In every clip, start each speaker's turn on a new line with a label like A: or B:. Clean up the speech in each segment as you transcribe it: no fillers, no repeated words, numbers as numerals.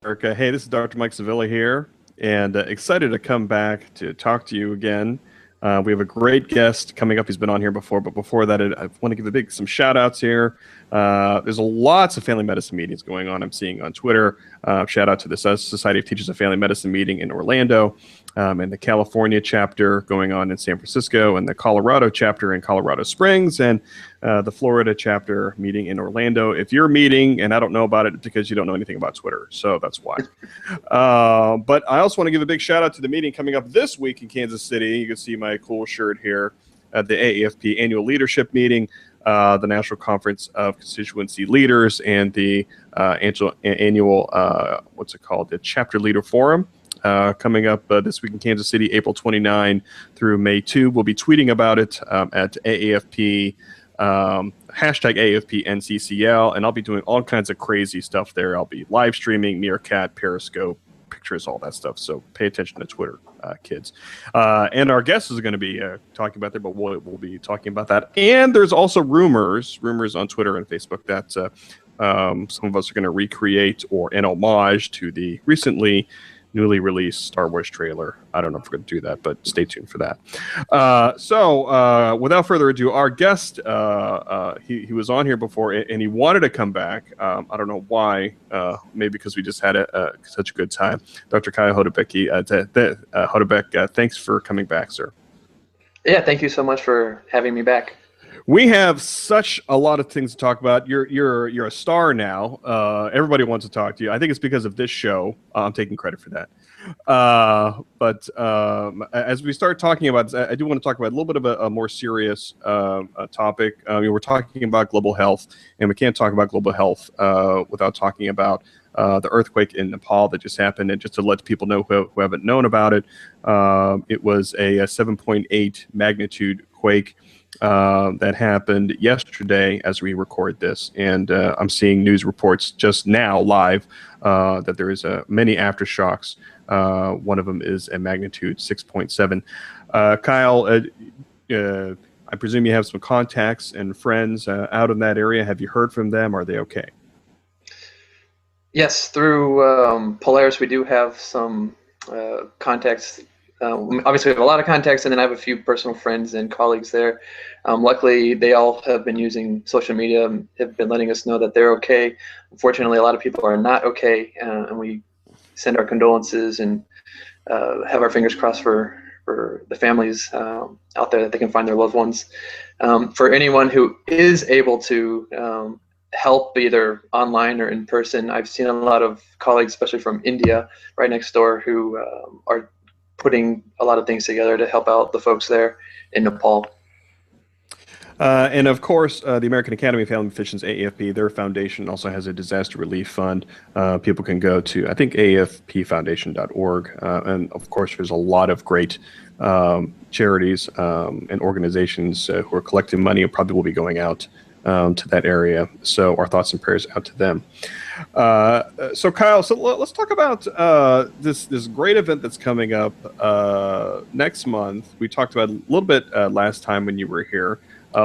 A: Erica. Hey, this is Dr. Mike Sevilla here, and excited to come back to talk to you again. We have a great guest coming up. He's been on here before, but before that, I want to give some shout outs here. There's lots of family medicine meetings going on. I'm seeing on Twitter. Shout out to the Society of Teachers of Family Medicine meeting in Orlando, and the California chapter going on in San Francisco, and the Colorado chapter in Colorado Springs, and the Florida chapter meeting in Orlando. If you're meeting and I don't know about it, it's because you don't know anything about Twitter, so that's why. But I also want to give a big shout out to the meeting coming up this week in Kansas City. You can see my cool shirt here at the AAFP annual leadership meeting, the National Conference of Constituency Leaders, and the annual what's it called, the Chapter Leader Forum. Coming up this week in Kansas City, April 29 through May 2. We'll be tweeting about it at AAFP, hashtag AAFPNCCL, and I'll be doing all kinds of crazy stuff there. I'll be live streaming, Meerkat, Periscope, pictures, all that stuff. So pay attention to Twitter, kids. And our guest is going to be talking about there, but we'll be talking about that. And there's also rumors on Twitter and Facebook that some of us are going to recreate or an homage to the newly released Star Wars trailer. I don't know if we're going to do that, but stay tuned for that. So without further ado, our guest, he was on here before and he wanted to come back. I don't know why, maybe because we just had such a good time. Dr. Kyle Hodebecke, thanks for coming back, sir.
B: Yeah, thank you so much for having me back.
A: We have such a lot of things to talk about. You're a star now. Everybody wants to talk to you. I think it's because of this show. I'm taking credit for that. But as we start talking about this, I do want to talk about a little bit of a more serious topic. We're talking about global health, and we can't talk about global health without talking about the earthquake in Nepal that just happened. And just to let people know who haven't known about it, it was a 7.8 magnitude quake that happened yesterday as we record this, and I'm seeing news reports just now live that there is many aftershocks. One of them is a magnitude 6.7. Kyle, I presume you have some contacts and friends out in that area. Have you heard from them? Are they okay?
B: Yes, through Polaris we do have some contacts. Obviously, we have a lot of contacts, and then I have a few personal friends and colleagues there. Luckily, they all have been using social media and have been letting us know that they're okay. Unfortunately, a lot of people are not okay, and we send our condolences and have our fingers crossed for the families out there that they can find their loved ones. For anyone who is able to help either online or in person, I've seen a lot of colleagues, especially from India, right next door, who are putting a lot of things together to help out the folks there in Nepal.
A: And of course, the American Academy of Family Physicians, AAFP, their foundation also has a disaster relief fund. People can go to, I think, aafpfoundation.org. And of course, there's a lot of great charities and organizations who are collecting money and probably will be going out to that area. So our thoughts and prayers out to them. So Kyle, let's talk about this great event that's coming up next month. We talked about it a little bit last time when you were here.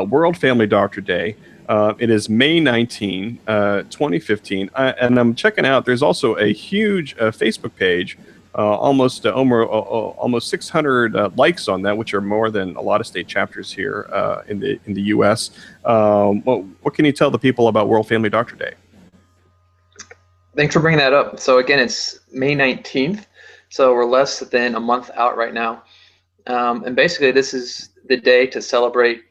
A: World Family Doctor Day. It is May 19, 2015. And I'm checking out, there's also a huge Facebook page, almost 600 likes on that, which are more than a lot of state chapters here in the U.S. What can you tell the people about World Family Doctor Day?
B: Thanks for bringing that up. So again, it's May 19th, so we're less than a month out right now. And basically, this is the day to celebrate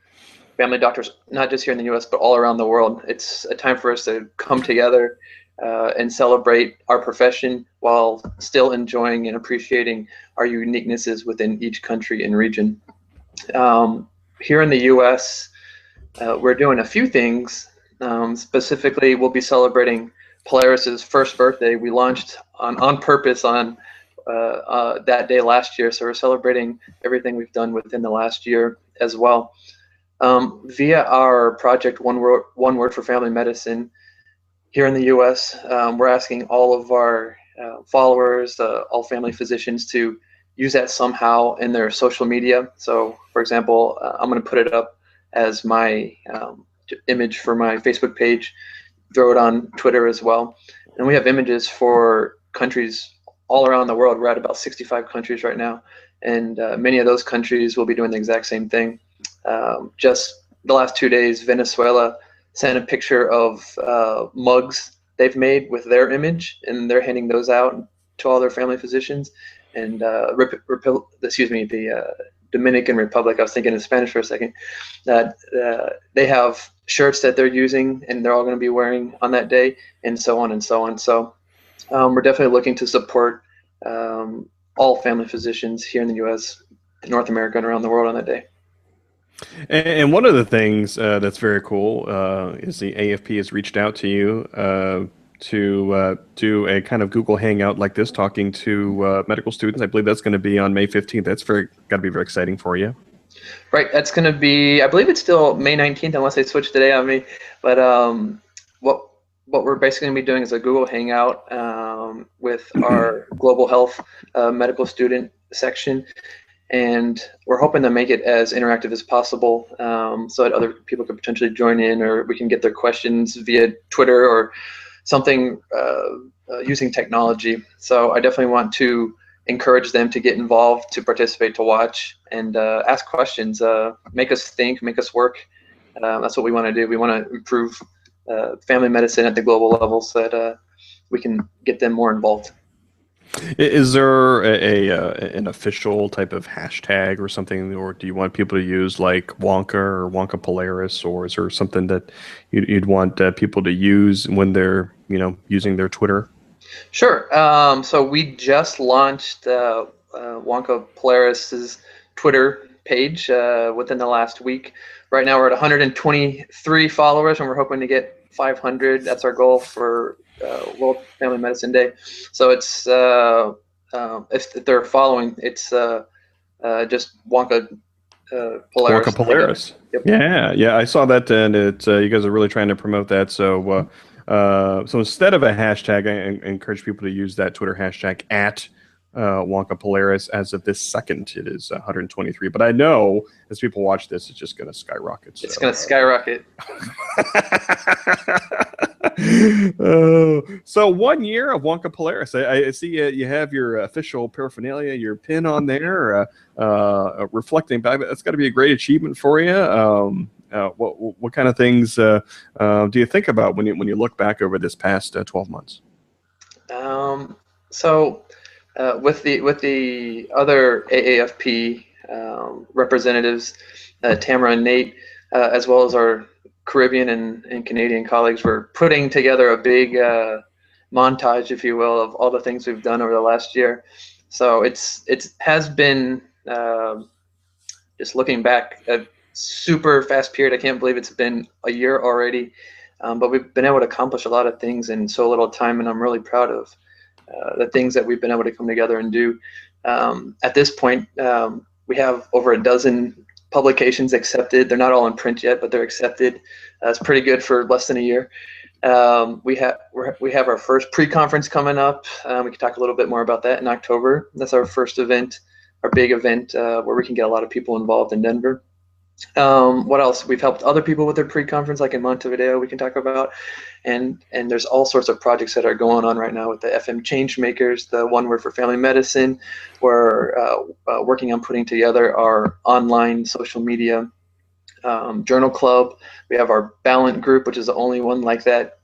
B: family doctors, not just here in the U.S., but all around the world. It's a time for us to come together and celebrate our profession while still enjoying and appreciating our uniquenesses within each country and region. Here in the U.S., we're doing a few things. Specifically, we'll be celebrating Polaris's first birthday. We launched on purpose on that day last year, so we're celebrating everything we've done within the last year as well. Via our project, One Word for Family Medicine, here in the U.S., we're asking all of our followers, all family physicians, to use that somehow in their social media. So, for example, I'm going to put it up as my image for my Facebook page, throw it on Twitter as well. And we have images for countries all around the world. We're at about 65 countries right now, and many of those countries will be doing the exact same thing. Just the last 2 days, Venezuela sent a picture of mugs they've made with their image, and they're handing those out to all their family physicians. And the Dominican Republic, I was thinking in Spanish for a second, that they have shirts that they're using and they're all going to be wearing on that day, and so on and so on. So we're definitely looking to support all family physicians here in the U.S., North America, and around the world on that day.
A: And one of the things that's very cool is the AFP has reached out to you to do a kind of Google Hangout like this, talking to medical students. I believe that's going to be on May 15th. That's got to be very exciting for you.
B: Right. That's going to be, I believe it's still May 19th, unless they switch today on me. But what we're basically going to be doing is a Google Hangout with our global health medical student section. And we're hoping to make it as interactive as possible, so that other people could potentially join in, or we can get their questions via Twitter or something using technology. So I definitely want to encourage them to get involved, to participate, to watch, and ask questions, make us think, make us work. That's what we want to do. We want to improve family medicine at the global level so that we can get them more involved.
A: Is there an official type of hashtag or something, or do you want people to use like WONCA or WONCA Polaris, or is there something that you'd want people to use when they're using their Twitter?
B: Sure. So we just launched WONCA Polaris's Twitter page within the last week. Right now we're at 123 followers, and we're hoping to get 500. That's our goal for World Family Medicine Day. So it's if they're following, it's just WONCA Polaris.
A: WONCA Polaris.
B: Yep.
A: Yeah, I saw that, and it you guys are really trying to promote that. So so instead of a hashtag, I encourage people to use that Twitter hashtag at WONCA Polaris. As of this second, it is 123. But I know as people watch this, it's just going to skyrocket.
B: It's going to skyrocket.
A: So 1 year of WONCA Polaris. I see you have your official paraphernalia, your pin on there, reflecting back. That's got to be a great achievement for you. What kind of things do you think about when you look back over this past 12 months?
B: So with the other AAFP representatives, Tamara and Nate, as well as our Caribbean and Canadian colleagues, were putting together a big montage, if you will, of all the things we've done over the last year. So it has been, just looking back, a super fast period. I can't believe it's been a year already, but we've been able to accomplish a lot of things in so little time, and I'm really proud of the things that we've been able to come together and do. At this point, we have over a dozen publications accepted. They're not all in print yet, but they're accepted. It's pretty good for less than a year. We have our first pre-conference coming up. We can talk a little bit more about that in October. That's our first event, our big event, where we can get a lot of people involved in Denver. What else? We've helped other people with their pre-conference, like in Montevideo, we can talk about. And there's all sorts of projects that are going on right now with the FM Change Makers, the One Word for Family Medicine. We're working on putting together our online social media journal club. We have our Ballant group, which is the only one like that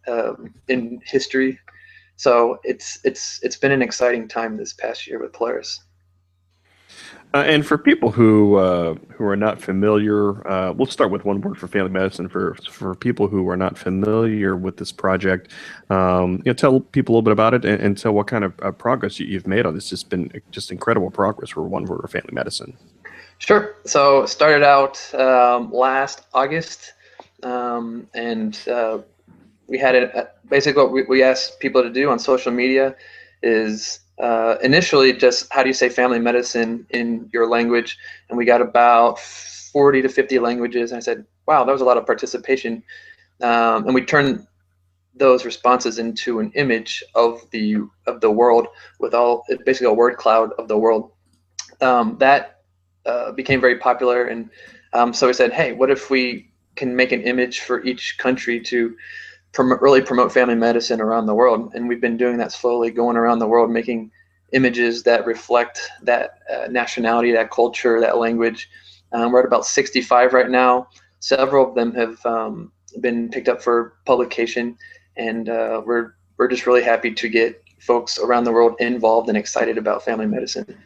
B: in history. So it's been an exciting time this past year with Polaris.
A: And for people who are not familiar, we'll start with One Word for Family Medicine. For people who are not familiar with this project, tell people a little bit about it, and tell what kind of progress you've made on this. It's been just incredible progress for One Word for Family Medicine.
B: Sure. So started out last August, and we had it. Basically, what we asked people to do on social media is initially just how do you say family medicine in your language, and we got about 40 to 50 languages. And I said, wow, that was a lot of participation, and we turned those responses into an image of the world with basically a word cloud of the world. That became very popular, and so we said, hey, what if we can make an image for each country to really promote family medicine around the world. And we've been doing that slowly, going around the world, making images that reflect that nationality, that culture, that language. We're at about 65 right now. Several of them have been picked up for publication, and we're just really happy to get folks around the world involved and excited about family medicine.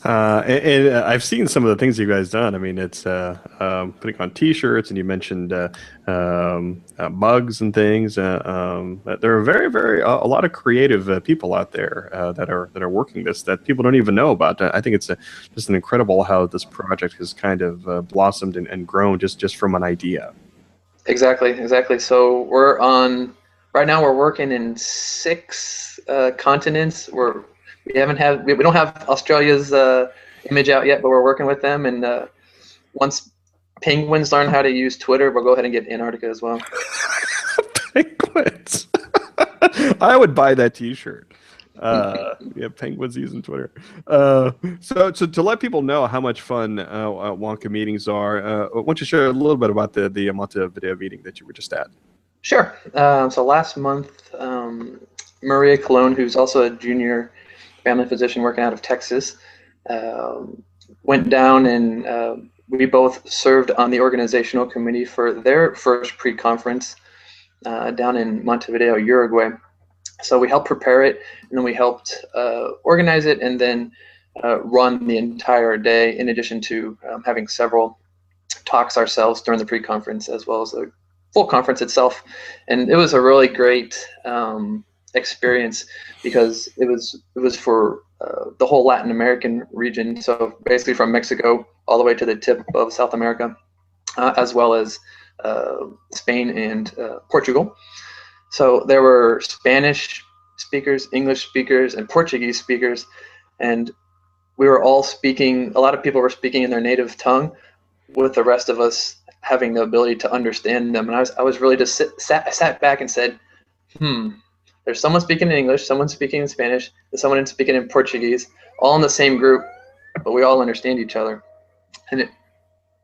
A: And I've seen some of the things you guys done. I mean, it's putting on T-shirts, and you mentioned mugs and things. There are a lot of creative people out there that are working this that people don't even know about. I think it's just an incredible how this project has kind of blossomed and grown just from an idea.
B: Exactly. So right now we're working in 6 continents. We don't have Australia's image out yet, but we're working with them. And once penguins learn how to use Twitter, we'll go ahead and get Antarctica as well.
A: Penguins. I would buy that T-shirt. Yeah, penguins using Twitter. So to let people know how much fun WONCA meetings are, why don't you share a little bit about the Montevideo meeting that you were just at?
B: Sure. So last month, Maria Colon, who's also a junior family physician working out of Texas, went down, and we both served on the organizational committee for their first pre-conference down in Montevideo, Uruguay. So we helped prepare it, and then we helped organize it, and then run the entire day, in addition to having several talks ourselves during the pre-conference as well as the full conference itself. And it was a really great experience, because it was for the whole Latin American region, so basically from Mexico all the way to the tip of South America, as well as Spain and Portugal. So there were Spanish speakers, English speakers, and Portuguese speakers, and we were all speaking. A lot of people were speaking in their native tongue, with the rest of us having the ability to understand them. And I was really just sat back and said, there's someone speaking in English, someone speaking in Spanish, and someone speaking in Portuguese, all in the same group, but we all understand each other. And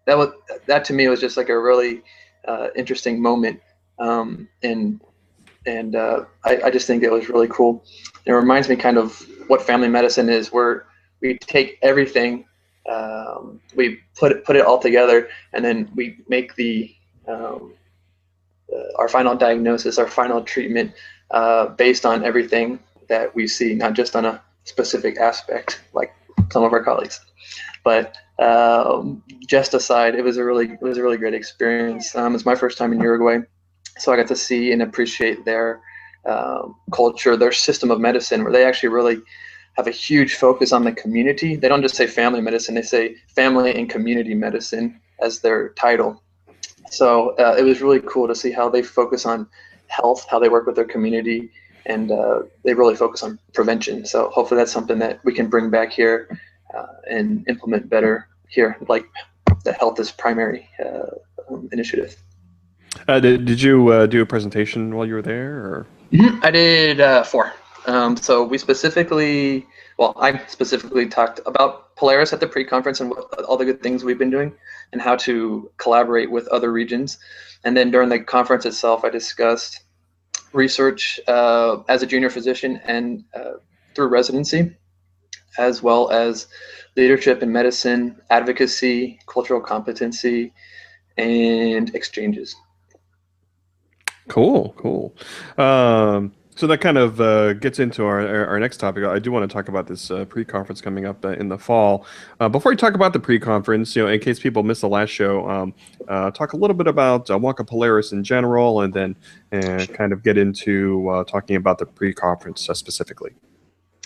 B: that to me was just like a really interesting moment. I just think it was really cool. It reminds me kind of what family medicine is, where we take everything, we put it all together, and then we make our final diagnosis, our final treatment, based on everything that we see, not just on a specific aspect like some of our colleagues. But just aside, it was a really great experience. It's my first time in Uruguay, so I got to see and appreciate their culture, their system of medicine, where they actually really have a huge focus on the community. They don't just say family medicine, they say family and community medicine as their title. So it was really cool to see how they focus on health, how they work with their community, and they really focus on prevention. So hopefully that's something that we can bring back here and implement better here, like the health is primary initiative.
A: Did you do a presentation while you were there? Or?
B: I did 4. So I specifically talked about Polaris at the pre-conference and all the good things we've been doing and how to collaborate with other regions. And then during the conference itself, I discussed research as a junior physician and through residency, as well as leadership in medicine, advocacy, cultural competency, and exchanges.
A: Cool. So that kind of gets into our next topic. I do want to talk about this pre-conference coming up in the fall. Before we talk about the pre-conference, in case people missed the last show, talk a little bit about WONCA Polaris in general, and then kind of get into talking about the pre-conference specifically.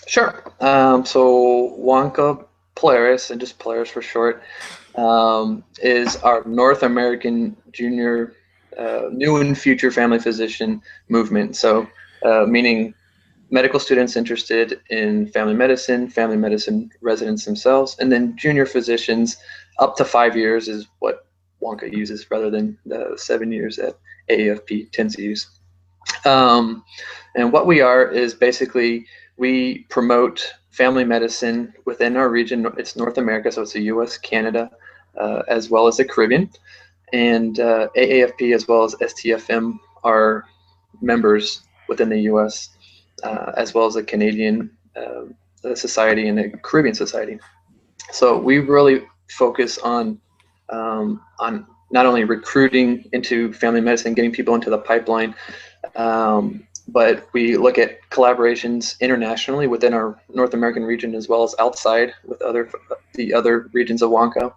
B: Sure. So WONCA Polaris, and just Polaris for short, is our North American junior new and future family physician movement. So meaning medical students interested in family medicine residents themselves, and then junior physicians up to 5 years is what WONCA uses rather than the 7 years that AAFP tends to use. And what we are is basically we promote family medicine within our region. It's North America, so it's the US, Canada, as well as the Caribbean. And AAFP as well as STFM our members within the U.S. As well as the Canadian Society and the Caribbean Society. So we really focus on not only recruiting into family medicine, getting people into the pipeline, but we look at collaborations internationally within our North American region as well as outside with the other regions of WONCA.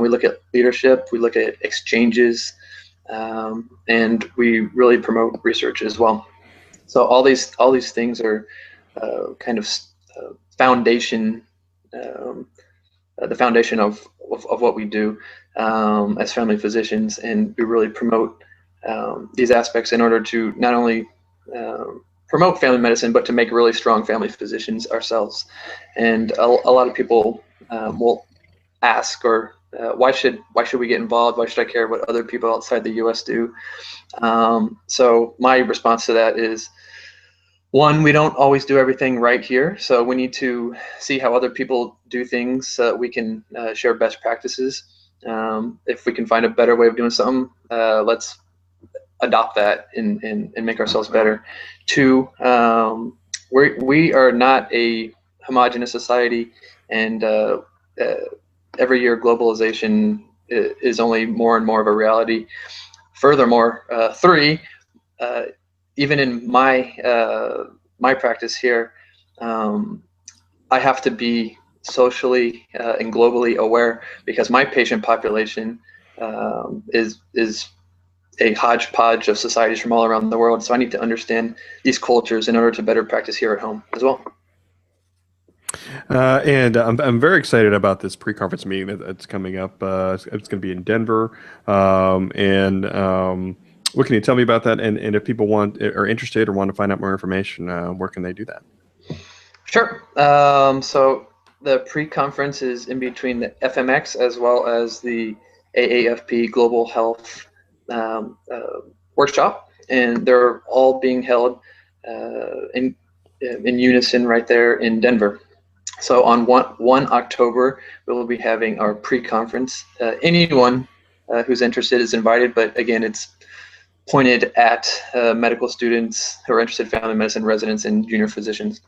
B: We look at leadership, we look at exchanges, and we really promote research as well. So all these things are kind of foundation, the foundation of what we do as family physicians, and we really promote these aspects in order to not only promote family medicine, but to make really strong family physicians ourselves. And a lot of people will ask, or why should we get involved? Why should I care what other people outside the U.S. do? So my response to that is, one, we don't always do everything right here, so we need to see how other people do things so that we can share best practices. If we can find a better way of doing something, let's adopt that and make ourselves better. Two, we are not a homogenous society, and every year globalization is only more and more of a reality. Furthermore, three, even in my practice here, I have to be socially and globally aware, because my patient population is a hodgepodge of societies from all around the world. So I need to understand these cultures in order to better practice here at home as well.
A: And I'm very excited about this pre-conference meeting that's coming up. It's going to be in Denver. What can you tell me about that? And if people are interested or want to find out more information, where can they do that?
B: Sure. So the pre-conference is in between the FMX as well as the AAFP Global Health workshop, and they're all being held in unison right there in Denver. So on 1 October, we will be having our pre-conference. Anyone who's interested is invited, but again, it's pointed at medical students who are interested in family medicine, residents, and junior physicians.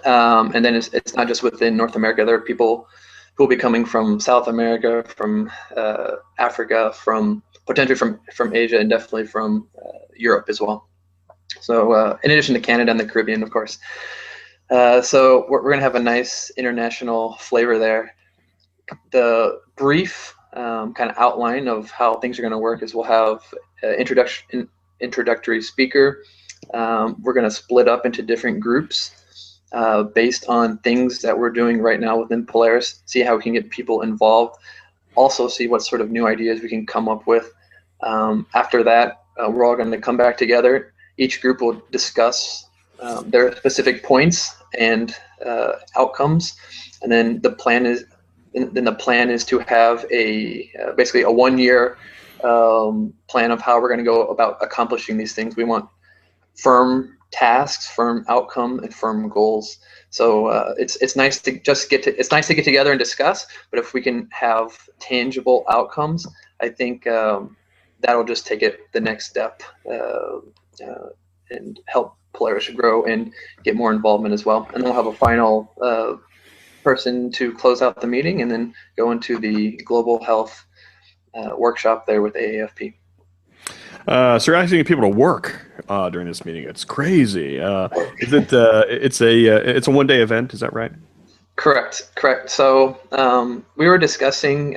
B: And then it's not just within North America. There are people who will be coming from South America, from Africa, potentially from Asia, and definitely from Europe as well. So in addition to Canada and the Caribbean, of course. So we're going to have a nice international flavor there. The brief kind of outline of how things are going to work is we'll have introductory speaker. We're going to split up into different groups based on things that we're doing right now within Polaris, see how we can get people involved, also see what sort of new ideas we can come up with. After that, we're all going to come back together. Each group will discuss their specific points and outcomes, and then the plan is to have basically a 1-year plan of how we're going to go about accomplishing these things. We want firm tasks, firm outcome, and firm goals. So it's nice to get together and discuss, but if we can have tangible outcomes, I think that'll just take it the next step and help Polaris grow and get more involvement as well. And then we'll have a final person to close out the meeting, and then go into the global health workshop there with AAFP.
A: So you're asking people to work during this meeting. It's crazy. Is it? It's a one-day event. Is that right?
B: Correct. So we were discussing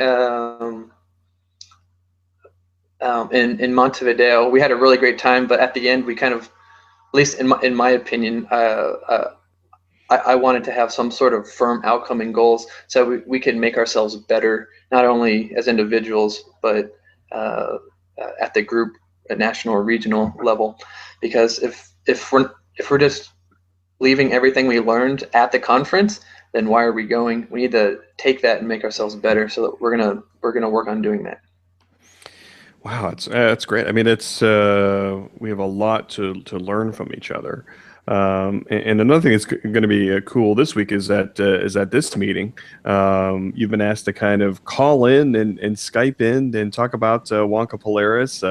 B: in Montevideo. We had a really great time, but at the end, we kind of, at least in my opinion, I wanted to have some sort of firm outcome and goals, so we can make ourselves better, not only as individuals, but at the group, at national or regional level. Because if we're just leaving everything we learned at the conference, then why are we going? We need to take that and make ourselves better. So that we're gonna work on doing that.
A: Wow, that's great. I mean, we have a lot to learn from each other. And another thing that's going to be cool this week is that this meeting, you've been asked to kind of call in and Skype in and talk about WONCA Polaris.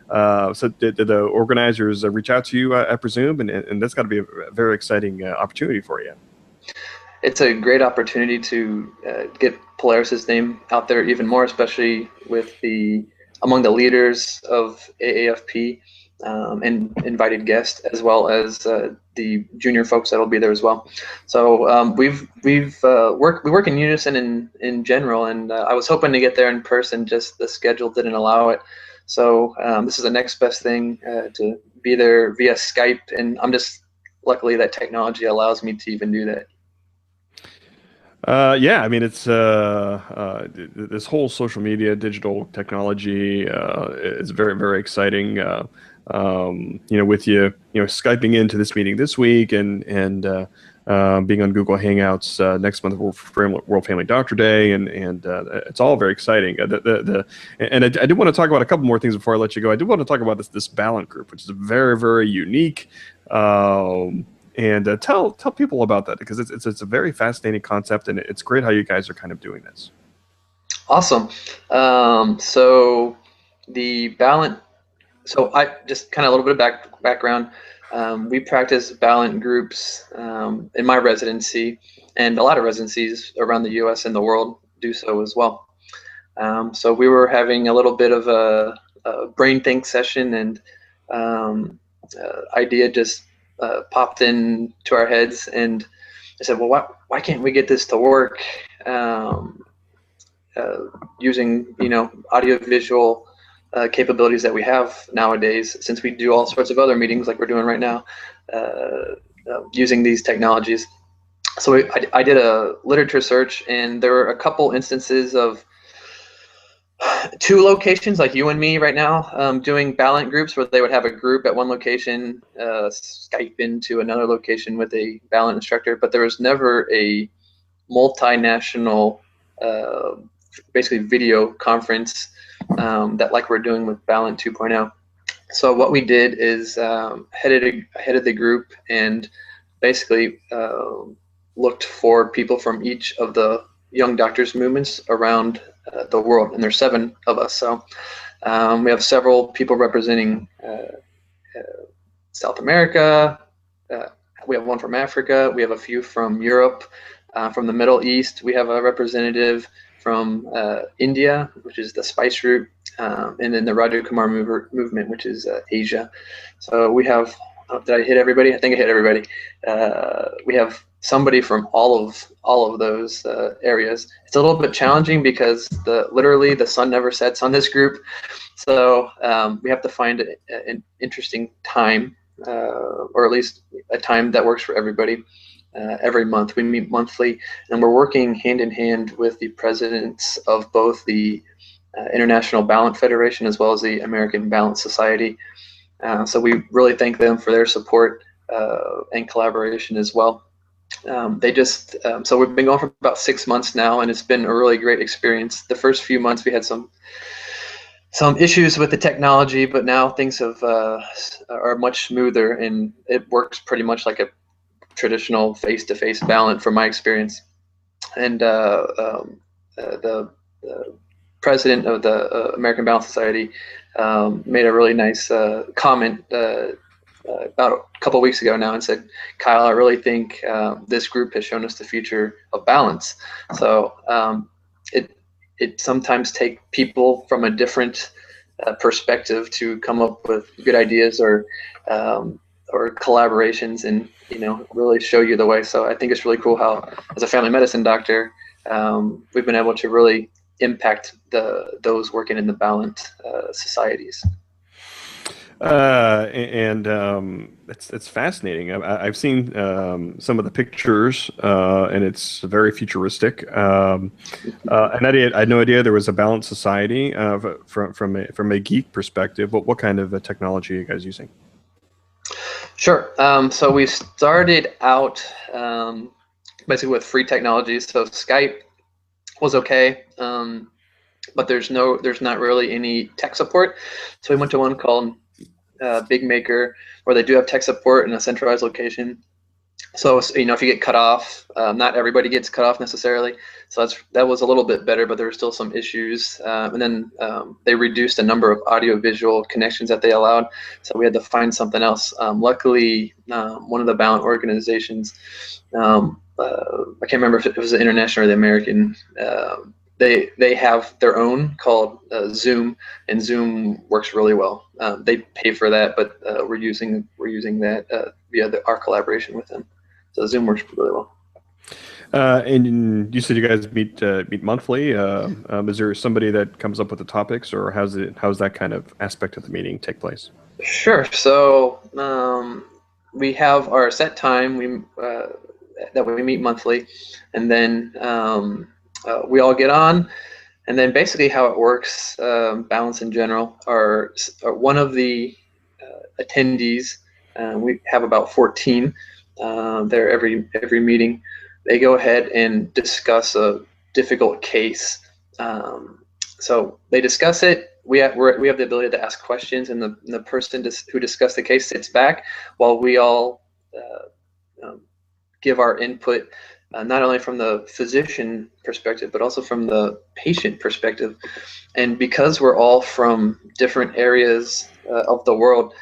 A: So did the organizers reach out to you, I presume, and that's got to be a very exciting opportunity for you.
B: It's a great opportunity to get Polaris's name out there even more, especially with among the leaders of AAFP and invited guests, as well as the junior folks that'll be there as well. So we work in unison in general, and I was hoping to get there in person, just the schedule didn't allow it. So this is the next best thing, to be there via Skype, and I'm just luckily that technology allows me to even do that.
A: Yeah, I mean, it's this whole social media, digital technology is very, very exciting. With Skyping into this meeting this week and being on Google Hangouts next month, World Family Doctor Day, and it's all very exciting. And I did want to talk about a couple more things before I let you go. I do want to talk about this Ballant group, which is very, very unique. And tell people about that, because it's a very fascinating concept, and it's great how you guys are kind of doing this.
B: Awesome. So the Ballant. So I just kind of a little bit of background. We practice Ballant groups in my residency, and a lot of residencies around the U.S. and the world do so as well. So we were having a little bit of a brain think session, and idea just popped into our heads, and I said, well, why can't we get this to work using audiovisual capabilities that we have nowadays, since we do all sorts of other meetings like we're doing right now, using these technologies. So I did a literature search, and there were a couple instances of two locations, like you and me right now, doing Ballant groups, where they would have a group at one location, Skype into another location with a Ballant instructor, but there was never a multinational, basically video conference that like we're doing with Ballant 2.0. So what we did is headed the group, and basically looked for people from each of the young doctors movements around the world, and there's 7 of us. So we have several people representing South America. We have one from Africa. We have a few from Europe, from the Middle East. We have a representative from India, which is the Spice Route, and then the Raja Kumar movement, which is Asia. So we have, did I hit everybody? I think I hit everybody. We have somebody from all of those areas. It's a little bit challenging because literally the sun never sets on this group. So we have to find an interesting time, or at least a time that works for everybody. Every month we meet monthly, and we're working hand in hand with the presidents of both the International Ballant Federation as well as the American Ballant Society. So we really thank them for their support and collaboration as well. So we've been going for about 6 months now, and it's been a really great experience. The first few months we had some issues with the technology, but now things are much smoother, and it works pretty much like a traditional face-to-face Ballant from my experience. And the president of the American Ballant Society made a really nice comment about a couple of weeks ago now, and said, Kyle, I really think this group has shown us the future of balance. So it sometimes takes people from a different perspective to come up with good ideas or collaborations, and really show you the way. So I think it's really cool how, as a family medicine doctor, we've been able to really impact those working in the Ballant societies.
A: It's fascinating. I've seen some of the pictures, and it's very futuristic. And I had no idea there was a Ballant society from a geek perspective. What kind of technology are you guys using?
B: Sure. So we started out basically with free technologies. So Skype was okay, but there's not really any tech support. So we went to one called Big Maker, where they do have tech support in a centralized location. So, you know, if you get cut off, not everybody gets cut off necessarily. So that was a little bit better, but there were still some issues. And then they reduced the number of audio-visual connections that they allowed. So we had to find something else. Luckily, one of the Ballant organizations, I can't remember if it was the international or the American, they have their own called Zoom, and Zoom works really well. They pay for that, but we're using that via our collaboration with them. So Zoom works really well.
A: And you said you guys meet monthly. Is there somebody that comes up with the topics, or how's that kind of aspect of the meeting take place?
B: Sure. So we have our set time that we meet monthly, and then we all get on. And then basically how it works, Balance in general, are one of the attendees. We have about 14 there every meeting. They go ahead and discuss a difficult case. So they discuss it. We have the ability to ask questions, and the person who discussed the case sits back while we all give our input, not only from the physician perspective, but also from the patient perspective. And because we're all from different areas of the world,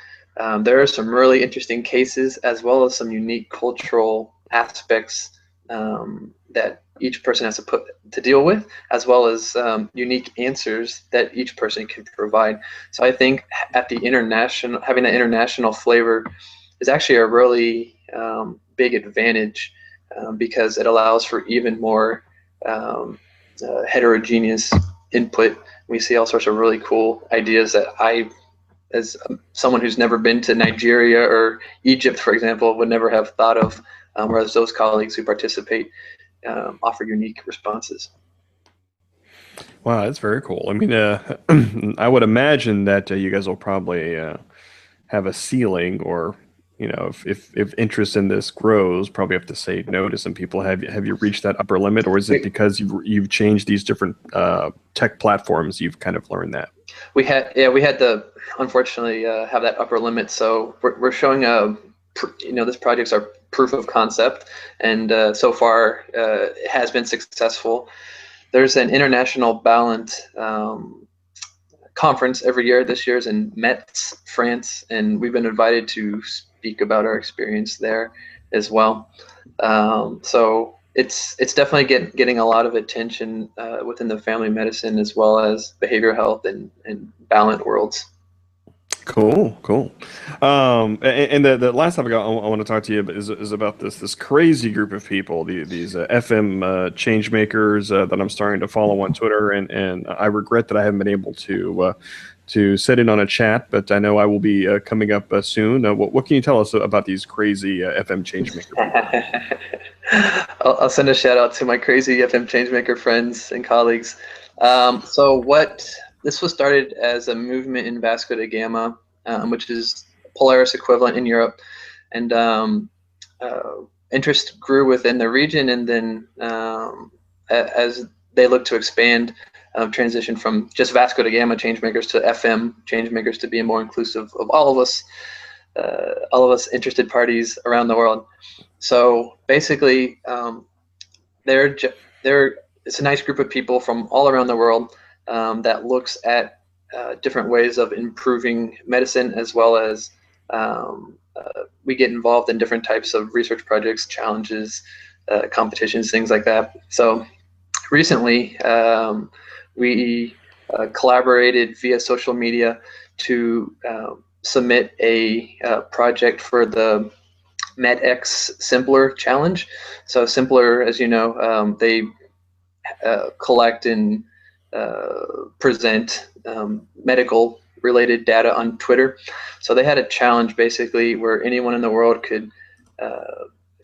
B: there are some really interesting cases, as well as some unique cultural aspects that each person has to deal with, as well as unique answers that each person can provide. So I think having that international flavor is actually a really big advantage, because it allows for even more heterogeneous input. We see all sorts of really cool ideas that as someone who's never been to Nigeria or Egypt, for example, would never have thought of, whereas those colleagues who participate offer unique responses.
A: Wow, that's very cool. I mean, I would imagine that you guys will probably have a ceiling, or if interest in this grows, probably have to say no to some people. Have you reached that upper limit, or is it because you've changed these different tech platforms, you've kind of learned that?
B: We had to unfortunately have that upper limit. So we're showing this project's our proof of concept, and so far it has been successful. There's an international Ballant conference every year. This year's in Metz, France, and we've been invited to speak about our experience there as well. So it's definitely getting a lot of attention within the family medicine as well as behavioral health and Ballant worlds.
A: Cool. And the last topic I want to talk to you about is about this crazy group of people, these FM change makers that I'm starting to follow on Twitter, and I regret that I haven't been able to sit in on a chat, but I know I will be coming up soon. What can you tell us about these crazy FM changemaker?
B: I'll send a shout out to my crazy FM changemaker friends and colleagues. This was started as a movement in Vasco da Gama, which is Polaris equivalent in Europe, and interest grew within the region, and then as they look to expand, transition from just Vasco da Gama changemakers to FM changemakers to being more inclusive of all of us interested parties around the world. So basically, it's a nice group of people from all around the world that looks at different ways of improving medicine, as well as we get involved in different types of research projects, challenges, competitions, things like that. So recently, we collaborated via social media to submit a project for the MedX Simpler Challenge. So Simpler, as you know, they collect and present medical related data on Twitter. So they had a challenge basically where anyone in the world could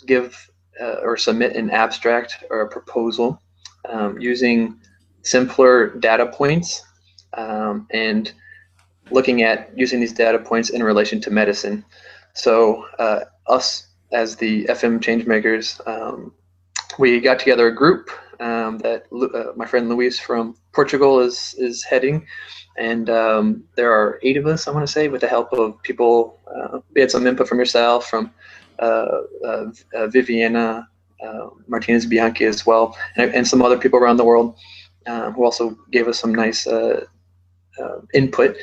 B: give or submit an abstract or a proposal using simpler data points, and looking at using these data points in relation to medicine. So us as the FM changemakers, we got together a group that my friend Luis from Portugal is heading, and there are 8 of us, I want to say, with the help of people. We had some input from yourself, from Viviana Martinez Bianchi as well, and some other people around the world who also gave us some nice input.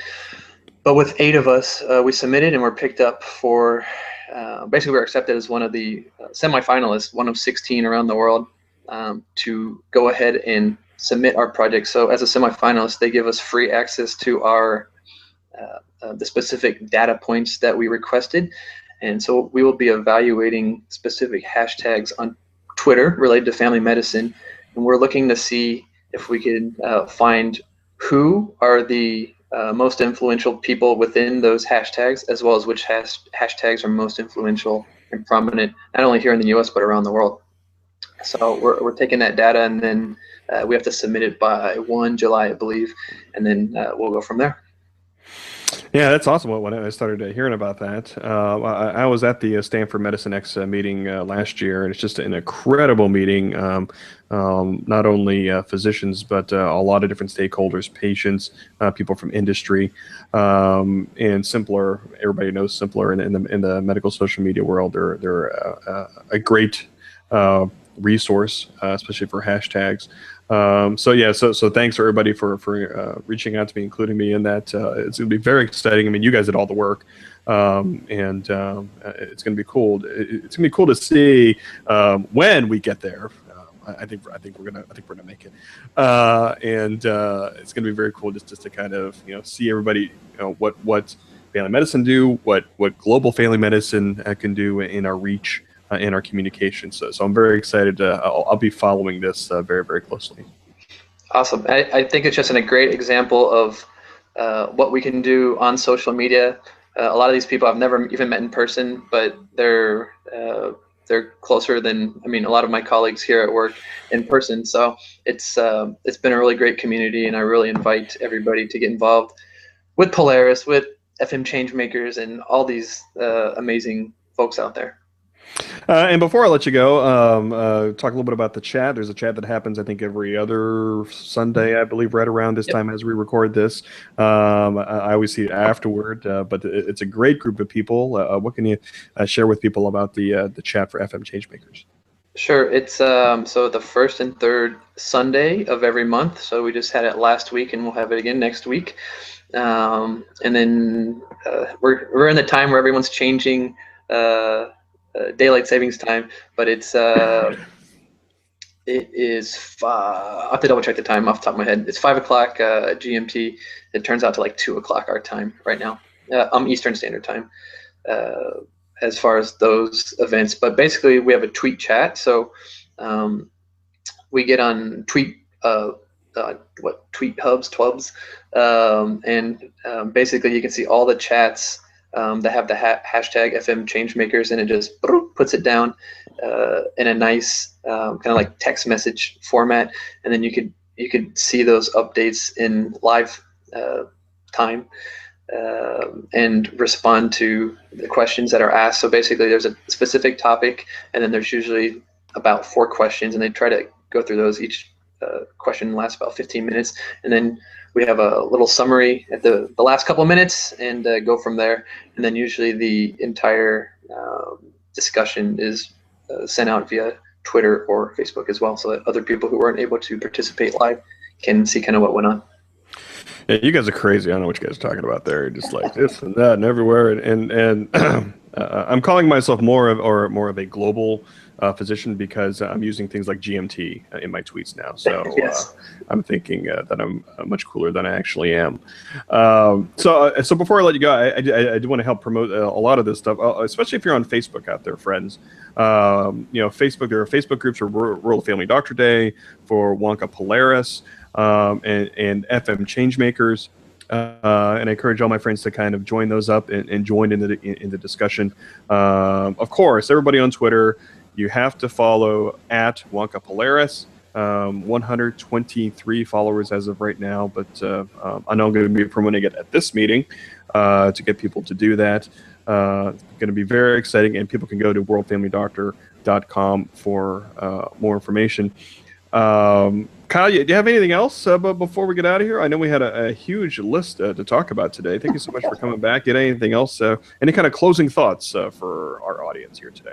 B: But with 8 of us, we submitted and were picked up for, basically we were accepted as one of the semifinalists, one of 16 around the world, to go ahead and submit our project. So as a semifinalist, they give us free access to our the specific data points that we requested. And so we will be evaluating specific hashtags on Twitter related to family medicine. And we're looking to see if we can find who are the most influential people within those hashtags, as well as which hashtags are most influential and prominent, not only here in the US, but around the world. So we're taking that data, and then we have to submit it by 1 July, I believe, and then we'll go from there.
A: Yeah, that's awesome. When I started hearing about that, I was at the Stanford Medicine X meeting last year, and it's just an incredible meeting. Not only physicians, but a lot of different stakeholders, patients, people from industry, and Simpler. Everybody knows Simpler in the medical social media world. They're a great resource, especially for hashtags. So thanks for everybody for reaching out to me, including me in that. It's going to be very exciting. I mean, you guys did all the work, and it's going to be cool. It's going to be cool to see when we get there. I think we're gonna make it, and it's going to be very cool just to kind of see everybody what family medicine do, what global family medicine can do in our reach. In our communication. So I'm very excited. I'll be following this very, very closely.
B: Awesome. I think it's just a great example of what we can do on social media. A lot of these people I've never even met in person, but they're closer than, a lot of my colleagues here at work in person. So it's been a really great community, and I really invite everybody to get involved with Polaris, with FM Changemakers, and all these amazing folks out there.
A: And before I let you go, talk a little bit about the chat. There's a chat that happens, I think, every other Sunday, I believe, right around this time as we record this. I always see it afterward, but it's a great group of people. What can you share with people about the chat for FM Changemakers?
B: Sure. It's so the first and third Sunday of every month. So we just had it last week, and we'll have it again next week. And then we're in the time where everyone's changing daylight savings time, but it is I'll have to double check the time off the top of my head. It's 5 o'clock GMT. It turns out to like 2 o'clock our time right now, Eastern Standard Time, as far as those events. But basically, we have a tweet chat, so we get on tweet hubs, twubs, and basically you can see all the chats that have the hashtag FM Changemakers, and it just puts it down in a nice kind of like text message format, and then you could see those updates in live time and respond to the questions that are asked. So basically, there's a specific topic, and then there's usually about 4 questions, and they try to go through those. Each question lasts about 15 minutes, and then we have a little summary at the last couple of minutes, and go from there. And then usually the entire discussion is sent out via Twitter or Facebook as well, so that other people who weren't able to participate live can see kind of what went on.
A: Yeah, you guys are crazy. I don't know what you guys are talking about there. Just like this and that and everywhere. And I'm calling myself more of a global physician because I'm using things like GMT in my tweets now. So
B: Yes.
A: I'm thinking that I'm much cooler than I actually am. So before I let you go, I do want to help promote a lot of this stuff, especially if you're on Facebook out there, friends. Facebook. There are Facebook groups for World Family Doctor Day, for WONCA Polaris, and FM Changemakers. And I encourage all my friends to kind of join those up and join in the discussion. Of course, everybody on Twitter, you have to follow at WONCA Polaris. 123 followers as of right now, but I know I'm going to be promoting it at this meeting to get people to do that. It's going to be very exciting, and people can go to worldfamilydoctor.com for more information. Kyle, do you have anything else but before we get out of here? I know we had a huge list to talk about today. Thank you so much for coming back. Get anything else? Any kind of closing thoughts for our audience here today?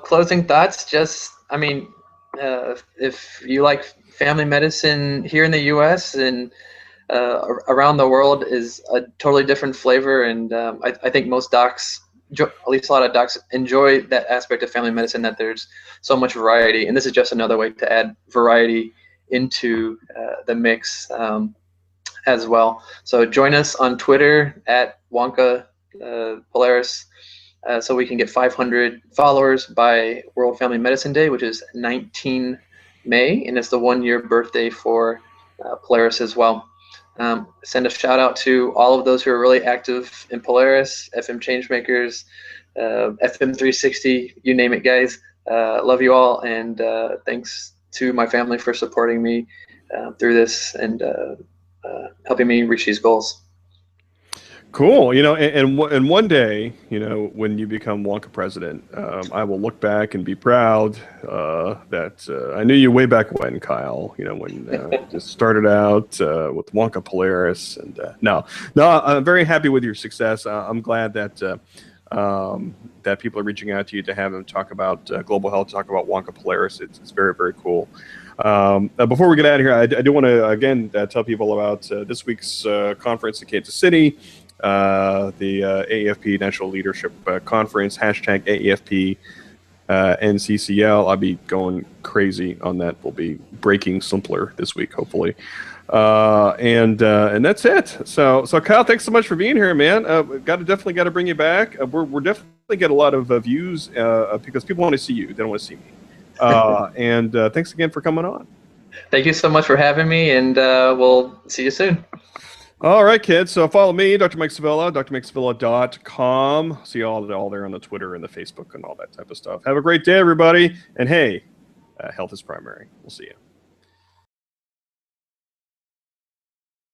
B: Closing thoughts. Just, I mean, if you like family medicine here in the U.S. and around the world is a totally different flavor, and I think most docs, at least a lot of docs, enjoy that aspect of family medicine, that there's so much variety, and this is just another way to add variety into the mix as well. So join us on Twitter at WONCA Polaris, so we can get 500 followers by World Family Medicine Day, which is 19 May, and it's the 1-year birthday for Polaris as well. Send a shout out to all of those who are really active in Polaris, FM Changemakers, FM 360, you name it, guys. Love you all, and thanks to my family for supporting me through this and helping me reach these goals.
A: Cool. And one day, when you become WONCA president, I will look back and be proud that I knew you way back when, Kyle. When you just started out with WONCA Polaris, and no, I'm very happy with your success. I'm glad that that people are reaching out to you to have them talk about global health, talk about WONCA Polaris. It's very, very cool. Before we get out of here, I do want to again tell people about this week's conference in Kansas City. The AEFP National Leadership Conference, hashtag AEFP NCCL. I'll be going crazy on that. We'll be breaking simpler this week, hopefully. And that's it. So Kyle, thanks so much for being here, man. Definitely got to bring you back. We're definitely get a lot of views because people want to see you. They don't want to see me. And thanks again for coming on.
B: Thank you so much for having me, and we'll see you soon.
A: All right, kids. So follow me, Dr. Mike Sevilla, drmikesevilla.com. See all there on the Twitter and the Facebook and all that type of stuff. Have a great day, everybody. And hey, health is primary. We'll see you.